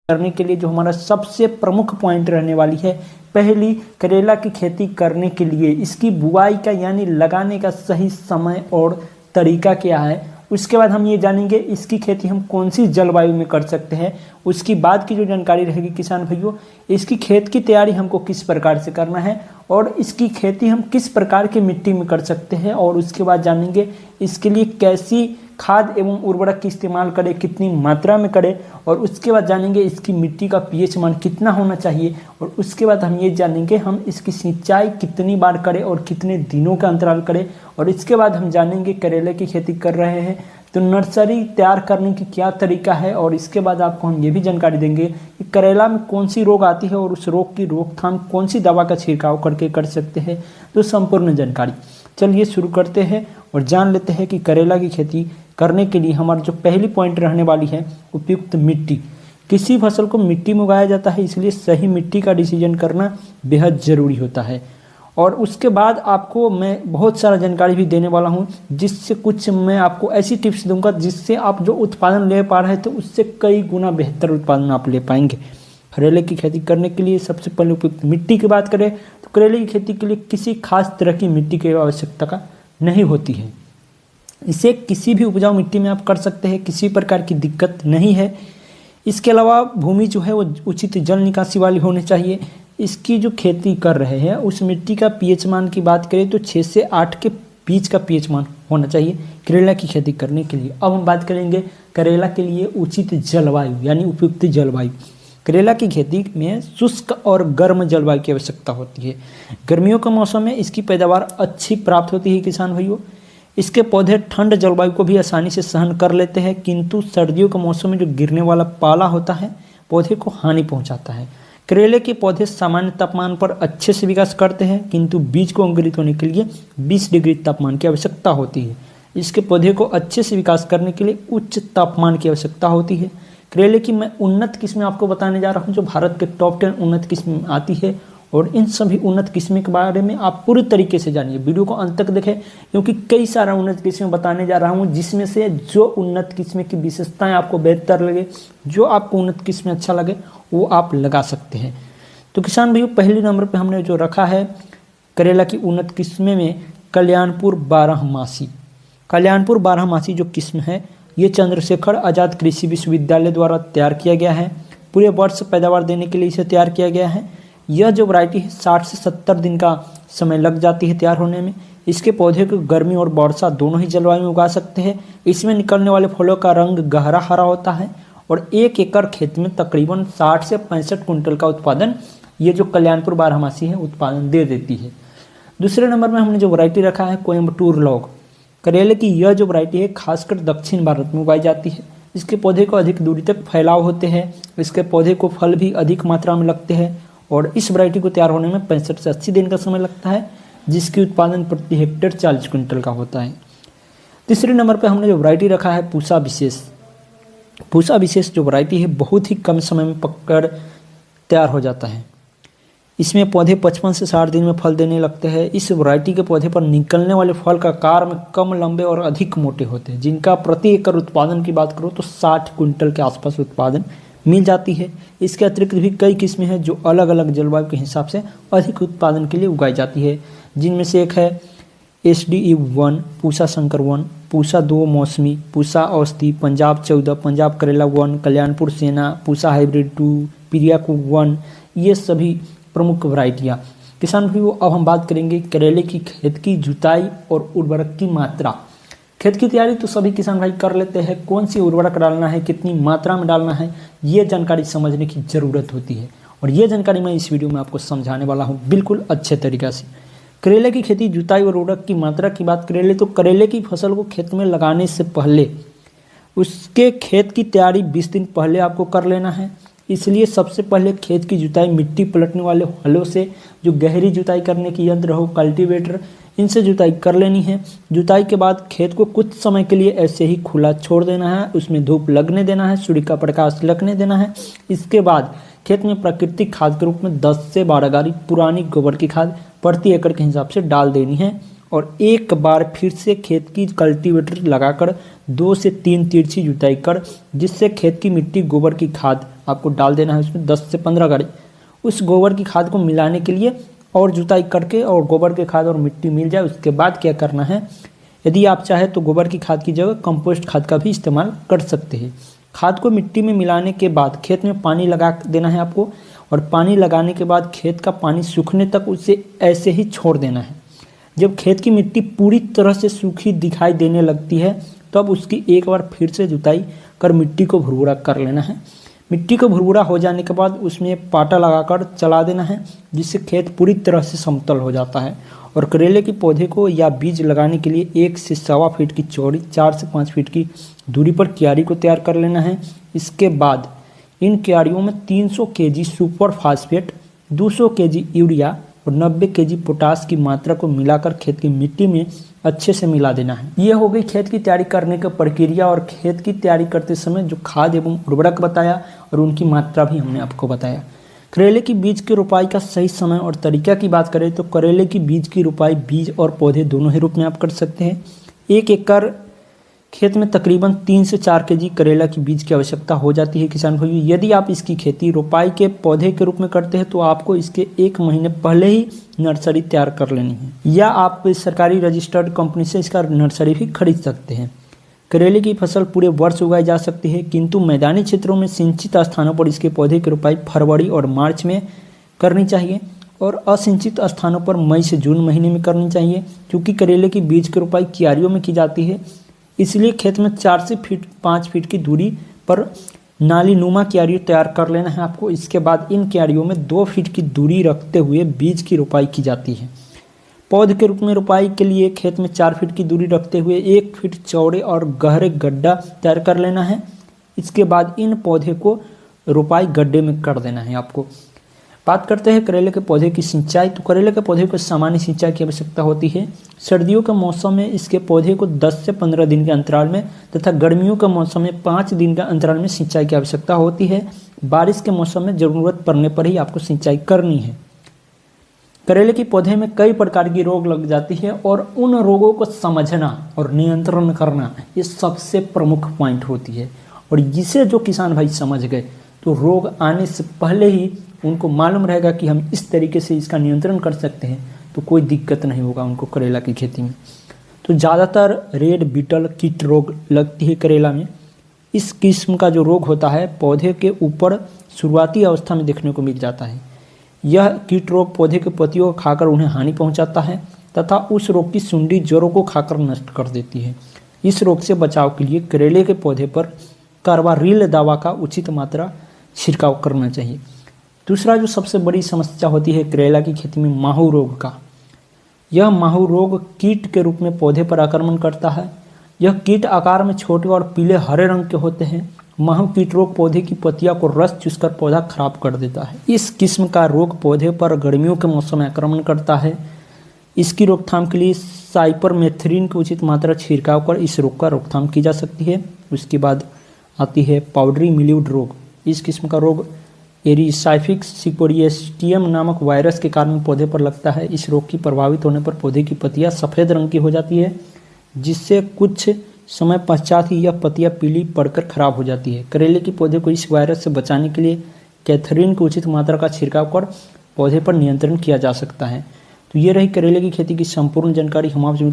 करने के लिए जो हमारा सबसे प्रमुख पॉइंट रहने वाली है, पहली, करेला की खेती करने के लिए इसकी बुआई का यानी लगाने का सही समय और तरीका क्या है। उसके बाद हम ये जानेंगे इसकी खेती हम कौन सी जलवायु में कर सकते हैं। उसकी बाद की जो जानकारी रहेगी किसान भाइयों, इसकी खेत की तैयारी हमको किस प्रकार से करना है और इसकी खेती हम किस प्रकार की मिट्टी में कर सकते हैं। और उसके बाद जानेंगे इसके लिए कैसी खाद एवं उर्वरक की इस्तेमाल करें, कितनी मात्रा में करें। और उसके बाद जानेंगे इसकी मिट्टी का पीएच मान कितना होना चाहिए। और उसके बाद हम ये जानेंगे हम इसकी सिंचाई कितनी बार करें और कितने दिनों का अंतराल करें। और इसके बाद हम जानेंगे करेले की खेती कर रहे हैं तो नर्सरी तैयार करने की क्या तरीका है। और इसके बाद आपको हम ये भी जानकारी देंगे कि करेला में कौन सी रोग आती है और उस रोग की रोकथाम कौन सी दवा का छिड़काव करके कर सकते हैं। तो संपूर्ण जानकारी चलिए शुरू करते हैं और जान लेते हैं कि करेला की खेती करने के लिए हमारा जो पहली पॉइंट रहने वाली है उपयुक्त मिट्टी। किसी फसल को मिट्टी में उगाया जाता है, इसलिए सही मिट्टी का डिसीजन करना बेहद ज़रूरी होता है। और उसके बाद आपको मैं बहुत सारा जानकारी भी देने वाला हूं, जिससे कुछ मैं आपको ऐसी टिप्स दूंगा जिससे आप जो उत्पादन ले पा रहे थे उससे कई गुना बेहतर उत्पादन आप ले पाएंगे। करेले की खेती करने के लिए सबसे पहले उपयुक्त मिट्टी की बात करें तो करेले की खेती के लिए किसी खास तरह की मिट्टी की आवश्यकता का नहीं होती है। इसे किसी भी उपजाऊ मिट्टी में आप कर सकते हैं, किसी प्रकार की दिक्कत नहीं है। इसके अलावा भूमि जो है वो उचित जल निकासी वाली होनी चाहिए। इसकी जो खेती कर रहे हैं उस मिट्टी का पीएच मान की बात करें तो 6 से 8 के बीच का पीएच मान होना चाहिए करेला की खेती करने के लिए। अब हम बात करेंगे करेला के लिए उचित जलवायु यानी उपयुक्त जलवायु। करेला की खेती में शुष्क और गर्म जलवायु की आवश्यकता होती है। गर्मियों के मौसम में इसकी पैदावार अच्छी प्राप्त होती है किसान भाइयों। इसके पौधे ठंड जलवायु को भी आसानी से सहन कर लेते हैं, किंतु सर्दियों के मौसम में जो गिरने वाला पाला होता है पौधे को हानि पहुंचाता है। करेले के पौधे सामान्य तापमान पर अच्छे से विकास करते हैं, किंतु बीज को अंकुरित होने के लिए 20 डिग्री तापमान की आवश्यकता होती है। इसके पौधे को अच्छे से विकास करने के लिए उच्च तापमान की आवश्यकता होती है। करेले की मैं उन्नत किस्में आपको बताने जा रहा हूँ जो भारत के टॉप 10 उन्नत किस्में आती है। और इन सभी उन्नत किस्में के बारे में आप पूरी तरीके से जानिए, वीडियो को अंत तक देखें, क्योंकि कई सारा उन्नत किस्में बताने जा रहा हूँ जिसमें से जो उन्नत किस्में की विशेषताएं आपको बेहतर लगे, जो आपको उन्नत किस्में अच्छा लगे वो आप लगा सकते हैं। तो किसान भाइयों पहले नंबर पे हमने जो रखा है करेला की उन्नत किस्में में कल्याणपुर 12मासी। कल्याणपुर 12मासी जो किस्म है ये चंद्रशेखर आज़ाद कृषि विश्वविद्यालय द्वारा तैयार किया गया है। पूरे वर्ष पैदावार देने के लिए इसे तैयार किया गया है। यह जो वैरायटी है 60 से 70 दिन का समय लग जाती है तैयार होने में। इसके पौधे को गर्मी और वर्षा दोनों ही जलवायु में उगा सकते हैं। इसमें निकलने वाले फलों का रंग गहरा हरा होता है और 1 एकड़ खेत में तकरीबन 60 से 65 कुंटल का उत्पादन ये जो कल्याणपुर 12मासी है उत्पादन दे देती है। दूसरे नंबर में हमने जो वैरायटी रखा है कोयम्बटूर लौंग। करेले की यह जो वैरायटी है खासकर दक्षिण भारत में उगाई जाती है। इसके पौधे को अधिक दूरी तक फैलाव होते हैं। इसके पौधे को फल भी अधिक मात्रा में लगते हैं और इस वैरायटी को तैयार होने में 65 से 80 दिन का समय लगता है, जिसकी उत्पादन प्रति हेक्टेयर 40 क्विंटल का होता है। तीसरे नंबर पर हमने जो वैरायटी रखा है पूसा विशेष। पूसा विशेष जो वैरायटी है बहुत ही कम समय में पककर तैयार हो जाता है। इसमें पौधे 55 से 60 दिन में फल देने लगते हैं। इस वैरायटी के पौधे पर निकलने वाले फल का आकार में कम लंबे और अधिक मोटे होते हैं, जिनका प्रति एकड़ उत्पादन की बात करो तो 60 क्विंटल के आसपास उत्पादन मिल जाती है। इसके अतिरिक्त भी कई किस्में हैं जो अलग अलग जलवायु के हिसाब से अधिक उत्पादन के लिए उगाई जाती है, जिनमें से एक है SDE1, पूसा शंकर 1, पूसा 2 मौसमी, पूसा औषधि, पंजाब 14, पंजाब करेला 1, कल्याणपुर सेना, पूसा हाइब्रिड 2, प्रियाकू 1। ये सभी प्रमुख वैरायटियाँ। किसान भाइयों अब हम बात करेंगे करेले की खेत की जुताई और उर्वरक की मात्रा। खेत की तैयारी तो सभी किसान भाई कर लेते हैं, कौन सी उर्वरक डालना है, कितनी मात्रा में डालना है, ये जानकारी समझने की ज़रूरत होती है। और ये जानकारी मैं इस वीडियो में आपको समझाने वाला हूँ बिल्कुल अच्छे तरीक़े से। करेले की खेती जुताई और उर्वरक की मात्रा की बात करें तो करेले की फसल को खेत में लगाने से पहले उसके खेत की तैयारी 20 दिन पहले आपको कर लेना है। इसलिए सबसे पहले खेत की जुताई मिट्टी पलटने वाले हलों से, जो गहरी जुताई करने की यंत्र हो कल्टीवेटर, इनसे जुताई कर लेनी है। जुताई के बाद खेत को कुछ समय के लिए ऐसे ही खुला छोड़ देना है, उसमें धूप लगने देना है, सूर्य का प्रकाश लगने देना है। इसके बाद खेत में प्राकृतिक खाद के रूप में 10 से 12 गाड़ी पुरानी गोबर की खाद प्रति एकड़ के हिसाब से डाल देनी है और एक बार फिर से खेत की कल्टीवेटर लगाकर 2 से 3 तिरछी जुताई कर, जिससे खेत की मिट्टी गोबर की खाद आपको डाल देना है उसमें 10 से 15 गाड़ी। उस गोबर की खाद को मिलाने के लिए और जुताई करके और गोबर की खाद और मिट्टी मिल जाए, उसके बाद क्या करना है, यदि आप चाहे तो गोबर की खाद की जगह कंपोस्ट खाद का भी इस्तेमाल कर सकते हैं। खाद को मिट्टी में मिलाने के बाद खेत में पानी लगा देना है आपको, और पानी लगाने के बाद खेत का पानी सूखने तक उसे ऐसे ही छोड़ देना है। जब खेत की मिट्टी पूरी तरह से सूखी दिखाई देने लगती है तब उसकी एक बार फिर से जुताई कर मिट्टी को भुरभुरा कर लेना है। मिट्टी को भुरभुरा हो जाने के बाद उसमें पाटा लगाकर चला देना है, जिससे खेत पूरी तरह से समतल हो जाता है। और करेले के पौधे को या बीज लगाने के लिए 1 से 1.25 फीट की चौड़ी, 4 से 5 फीट की दूरी पर क्यारी को तैयार कर लेना है। इसके बाद इन क्यारियों में 300 KG super phosphate, 200 KG urea और 90 केजी पोटास की मात्रा को मिलाकर खेत की मिट्टी में अच्छे से मिला देना है। ये हो गई खेत की तैयारी करने की प्रक्रिया, और खेत की तैयारी करते समय जो खाद एवं उर्वरक बताया और उनकी मात्रा भी हमने आपको बताया। करेले की बीज की रोपाई का सही समय और तरीका की बात करें तो करेले की बीज की रोपाई बीज और पौधे दोनों ही रूप में आप कर सकते हैं। 1 एकड़ खेत में तकरीबन 3 से 4 केजी करेला की बीज की आवश्यकता हो जाती है किसान भाइयों। यदि आप इसकी खेती रोपाई के पौधे के रूप में करते हैं तो आपको इसके 1 महीने पहले ही नर्सरी तैयार कर लेनी है, या आप सरकारी रजिस्टर्ड कंपनी से इसका नर्सरी भी खरीद सकते हैं। करेले की फसल पूरे वर्ष उगाई जा सकती है, किंतु मैदानी क्षेत्रों में सिंचित स्थानों पर इसके पौधे की रोपाई फरवरी और मार्च में करनी चाहिए, और असिंचित स्थानों पर मई से जून महीने में करनी चाहिए। क्योंकि करेले की बीज की रोपाई क्यारियों में की जाती है, इसलिए खेत में 4 से 5 फीट की दूरी पर नाली नुमा क्यारी तैयार कर लेना है आपको। इसके बाद इन क्यारियों में 2 फीट की दूरी रखते हुए बीज की रोपाई की जाती है। पौध के रूप में रोपाई के लिए खेत में 4 फीट की दूरी रखते हुए 1 फीट चौड़े और गहरे गड्ढा तैयार कर लेना है। इसके बाद इन पौधे को रोपाई गड्ढे में कर देना है आपको। बात करते हैं करेले के पौधे की सिंचाई। तो करेले के पौधे को सामान्य सिंचाई की आवश्यकता होती है। सर्दियों के मौसम में इसके पौधे को 10 से 15 दिन के अंतराल में तथा गर्मियों के मौसम में 5 दिन के अंतराल में सिंचाई की आवश्यकता होती है। बारिश के मौसम में ज़रूरत पड़ने पर ही आपको सिंचाई करनी है। करेले के पौधे में कई प्रकार की रोग लग जाती है, और उन रोगों को समझना और नियंत्रण करना ये सबसे प्रमुख पॉइंट होती है। और जिसे जो किसान भाई समझ गए तो रोग आने से पहले ही उनको मालूम रहेगा कि हम इस तरीके से इसका नियंत्रण कर सकते हैं, तो कोई दिक्कत नहीं होगा उनको करेला की खेती में। तो ज़्यादातर रेड बीटल कीट रोग लगती है करेला में। इस किस्म का जो रोग होता है पौधे के ऊपर शुरुआती अवस्था में देखने को मिल जाता है। यह कीट रोग पौधे के पत्तियों को खाकर उन्हें हानि पहुंचाता है तथा उस रोग की सुंडी जड़ों को खाकर नष्ट कर देती है। इस रोग से बचाव के लिए करेले के पौधे पर कार्बारिल दवा का उचित मात्रा छिड़काव करना चाहिए। दूसरा जो सबसे बड़ी समस्या होती है करेला की खेती में माहू रोग का। यह माहू रोग कीट के रूप में पौधे पर आक्रमण करता है। यह कीट आकार में छोटे और पीले हरे रंग के होते हैं। माहू कीट रोग पौधे की पत्तियां को रस चूसकर पौधा खराब कर देता है। इस किस्म का रोग पौधे पर गर्मियों के मौसम में आक्रमण करता है। इसकी रोकथाम के लिए साइपरमेथ्रिन की उचित मात्रा छिड़काव कर इस रोग का रोकथाम की जा सकती है। उसके बाद आती है पाउडरी मिल्यूड रोग। इस किस्म का रोग एरिसाइफिक्स सिकोरिएस्टियम नामक वायरस के कारण पौधे पर लगता है। इस रोग की प्रभावित होने पर पौधे की पत्तियां सफ़ेद रंग की हो जाती है, जिससे कुछ समय पश्चात ही यह पत्तियां पीली पड़कर खराब हो जाती है। करेले के पौधे को इस वायरस से बचाने के लिए कैथरीन की उचित मात्रा का छिड़काव कर पौधे पर नियंत्रण किया जा सकता है। तो ये रही करेले की खेती की संपूर्ण जानकारी। हम आपसे